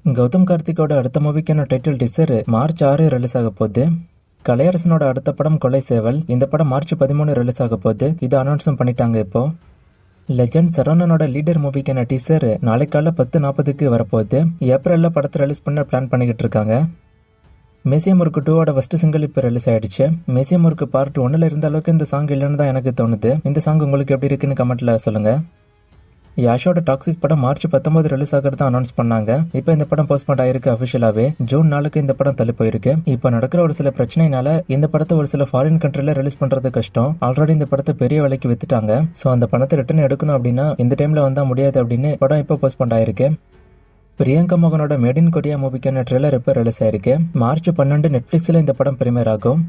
கௌதம் கார்த்திகோட அடுத்த மூவிக்கான title teaser March 6 release ஆக போகுது. கலையரசனோட அடுத்த படம் கொலை சேவல். இந்த படம் மார்ச் 13 ரிலீஸ் ஆக போகுது. இது அனௌன்ஸும் பண்ணிட்டாங்க. இப்போ லெஜண்ட் சரவணனோட லீடர் மூவிக்கான டீசர் நாளை காலை 10:40க்கு வரப்போகுது. ஏப்ரல்ல படத்தை ரிலீஸ் பண்ண பிளான் பண்ணிக்கிட்டு இருக்காங்க. மேசியா முறுக்கு 2ஓட ஃபர்ஸ்ட் சிங்கிள் இப்போ ரிலீஸ் ஆயிடுச்சு. மேசியா முறுக்கு பார்ட் 1ல இருந்த அளவுக்கு இந்த சாங் இல்லைன்னு தான் எனக்கு தோணுது. இந்த சாங் உங்களுக்கு எப்படி இருக்குன்னு கமெண்ட்ல சொல்லுங்க. யாஷோட டாக்ஸிக் படம் மார்ச் 19 ரிலீஸ் ஆகிறதா அனௌன்ஸ் பண்ணாங்க. இப்போ இந்த படம் போஸ்ட்போன் ஆயிருக்கு. அபிஷியலாவே ஜூன் 4க்கு இந்த படம் தள்ளி போயிருக்கு. இப்போ நடக்கிற ஒரு சில பிரச்சனைனால இந்த படத்தை ஒரு சில ஃபாரின் கண்ட்ரில ரிலீஸ் பண்றது கஷ்டம். ஆல்ரெடி இந்த படத்தை பெரிய விலைக்கு வித்துட்டாங்க. ஸோ அந்த பணத்தை ரிட்டர்ன் எடுக்கணும் அப்படின்னா இந்த டைம்ல வந்தா முடியாது அப்படின்னு படம் இப்போ போஸ்ட்போன் ஆயிருக்கு. பிரியங்கா மோகனோட மேட் இன் கொரியா மூவிக்கான ட்ரெய்லர் இப்போ ரிலீஸ் ஆயிருக்கு. மார்ச் 12 நெட்ஃபிளிக்ஸ்ல இந்த படம் பிரீமியர் ஆகும்.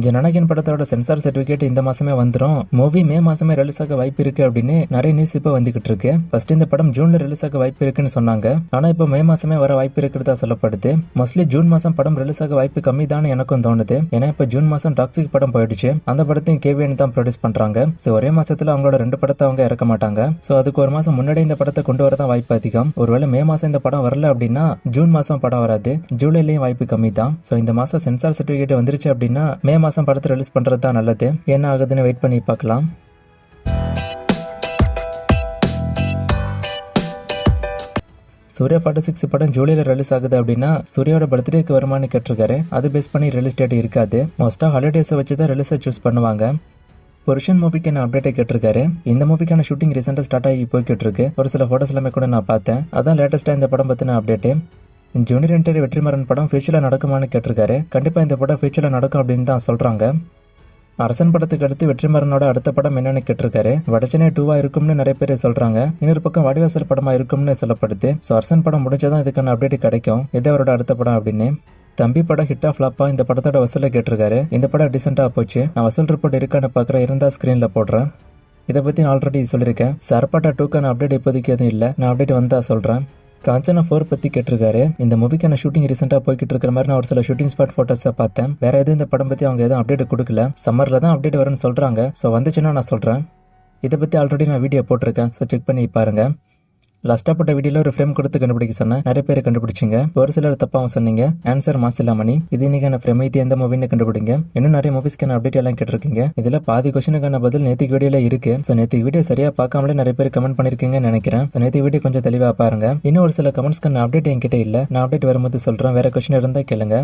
ஜனநாயகன் படத்தோட சென்சார் சர்டிபிகேட் இந்த மாசமே வந்துடும். மூவி மே மாசமே ரிலீஸ் ஆக வாய்ப்பு இருக்கு அப்படின்னு நிறைய நியூஸ் இப்போ வந்துகிட்டு இருக்கு. ஃபர்ஸ்ட் இந்த படம் ஜூன்ல ரிலீஸ் ஆக வாய்ப்பு இருக்குன்னு சொன்னாங்க. ஆனா இப்போ மே மாசமே வர வாய்ப்பு இருக்கிறதா சொல்லப்படுது. மோஸ்ட்லி ஜூன் மாசம் படம் ரிலீஸ் ஆக வாய்ப்பு கம்மி தான் எனக்கும் தோணுது. ஏன்னா இப்போ ஜூன் மாசம் டாக்ஸிக் படம் போயிடுச்சு. அந்த படத்தையும் கேவிஎன் தான் ப்ரொடியூஸ் பண்றாங்க. ஸோ ஒரே மாசத்துல அவங்களோட 2 படத்தை அவங்க இறக்க மாட்டாங்க. ஸோ அதுக்கு ஒரு மாசம் முன்னாடி இந்த படத்தை கொண்டு வரதான் வாய்ப்பு அதிகம். ஒருவேளை மே மாசம் இந்த படம் வரல அப்படின்னா ஜூன் மாசம் படம் வராது. ஜூலைலயும் வாய்ப்பு கம்மி தான். ஸோ இந்த மாசம் சென்சார் சர்டிபிகேட் வந்துருச்சு அப்படின்னா மே மாசம் படத்தை ரிலீஸ் பண்றது தான் நல்லது. என்ன ஆகுதுன்னு வெயிட் பண்ணி பார்க்கலாம். சூர்யா 46 படம் ஜூலைல ரிலீஸ் ஆகுது அப்படின்னா சூர்யாவோட பர்த்டேக்கு வருமானு கேட்டிருக்காரு. அது பேஸ் பண்ணி ரிலீஸ் டேட் இருக்காது. மோஸ்டா ஹாலிடேஸை வச்சு தான் ரிலீஸை சூஸ் பண்ணுவாங்க. புருஷன் மூவிக்கான அப்டேட்டை கேட்டிருக்காரு. இந்த மூவிக்கான ஷூட்டிங் ரீசெண்டா ஸ்டார்ட் ஆகி போய்கிட்டு இருக்கு. ஒரு சில போட்டோஸ் எல்லாமே கூட நான் பார்த்தேன். அதான் லேட்டஸ்டா இந்த படம் பத்தின அப்டேட். ஜூனியர் என்டர் வெற்றிமாறன் படம் ஃபியூச்சர்ல நடக்குமான்னு கேட்டிருக்காரு. கண்டிப்பா இந்த படம் ஃபியூச்சர்ல நடக்கும் அப்படின்னு தான் சொல்றாங்க. அரசன் படத்துக்கு அடுத்து வெற்றிமாறனோட அடுத்த படம் என்னன்னு கேட்டிருக்காரு. வடச்சென்னை 2வா இருக்கும்னு நிறைய பேர் சொல்றாங்க. இன்னொரு பக்கம் வாடிவாசல் படமா இருக்கும்னு சொல்லப்படுது. ஸோ அரசன் படம் முடிஞ்சாதான் இதுக்கான அப்டேட் கிடைக்கும். இது அவரோட அடுத்த படம் அப்படின்னு. தம்பி படம் ஹிட்டா ஃபிளாப்பா இந்த படத்தோட வசூலை கேட்டிருக்காரு. இந்த படம் டீசெண்டா போச்சு. நான் வசூல் ரிப்போர்ட் இருக்கான்னு பாக்குறேன். இருந்தா ஸ்கிரீன்ல போடுறேன். இதை பத்தி நான் ஆல்ரெடி சொல்லியிருக்கேன். சரப்பாட்டா 2க்கான அப்டேட் இப்போதைக்கு எதுவும் இல்லை. நான் அப்டேட் வந்தா சொல்றேன். காஞ்சனா 4 பத்தி கேட்டிருக்காரு. இந்த மூவிக்கான ஷூட்டிங் ரீசெண்டா போய்கிட்டு இருக்கிற மாதிரி நான் ஒரு சில ஷூட்டிங் ஸ்பாட் போட்டோஸை பார்த்தேன். வேற எதுவும் இந்த படம் பத்தி அவங்க எதுவும் அப்டேட் கொடுக்கல. சம்மர்ல தான் அப்டேட் வரும்னு சொல்றாங்க. ஸோ வந்துச்சுன்னா நான் சொல்றேன். இதை பத்தி ஆல்ரெடி நான் வீடியோ போட்டிருக்கேன். ஸோ செக் பண்ணி பாருங்க. லாஸ்டா போட்ட வீடியோல ஒரு ஃப்ரேம் கொடுத்து கண்டுபிடிக்க சொன்னேன். நிறைய பேர் கண்டுபிடிச்சிங்க. ஒரு சிலர் தப்பாவும் சொன்னீங்க. ஆன்சர் மாசிலாமணி. இது இன்னைக்கான ஃப்ரேம். இது எந்த மூவின்னு கண்டுபிடிங்க. இன்னும் நிறைய மூவிஸ்க்கான அப்டேட் எல்லாம் கேட்டிருக்கீங்க. இதுல பாதி கொஸ்டினுக்கான பதில் நேற்று வீடியோல இருக்கு. ஸோ நேற்று வீடியோ சரியா பார்க்காமலே நிறைய பேர் கமெண்ட் பண்ணிருக்கீங்கன்னு நினைக்கிறேன். ஸோ நேற்று வீடியோ கொஞ்சம் தெளிவா பாருங்க. இன்னும் ஒரு சில கமெண்ட்ஸ்க்கான அப்டேட் என்கிட்ட இல்ல. நான் அப்டேட் வரும்போது சொல்றேன். வேற கொஸ்டின் இருந்தா கேளுங்க.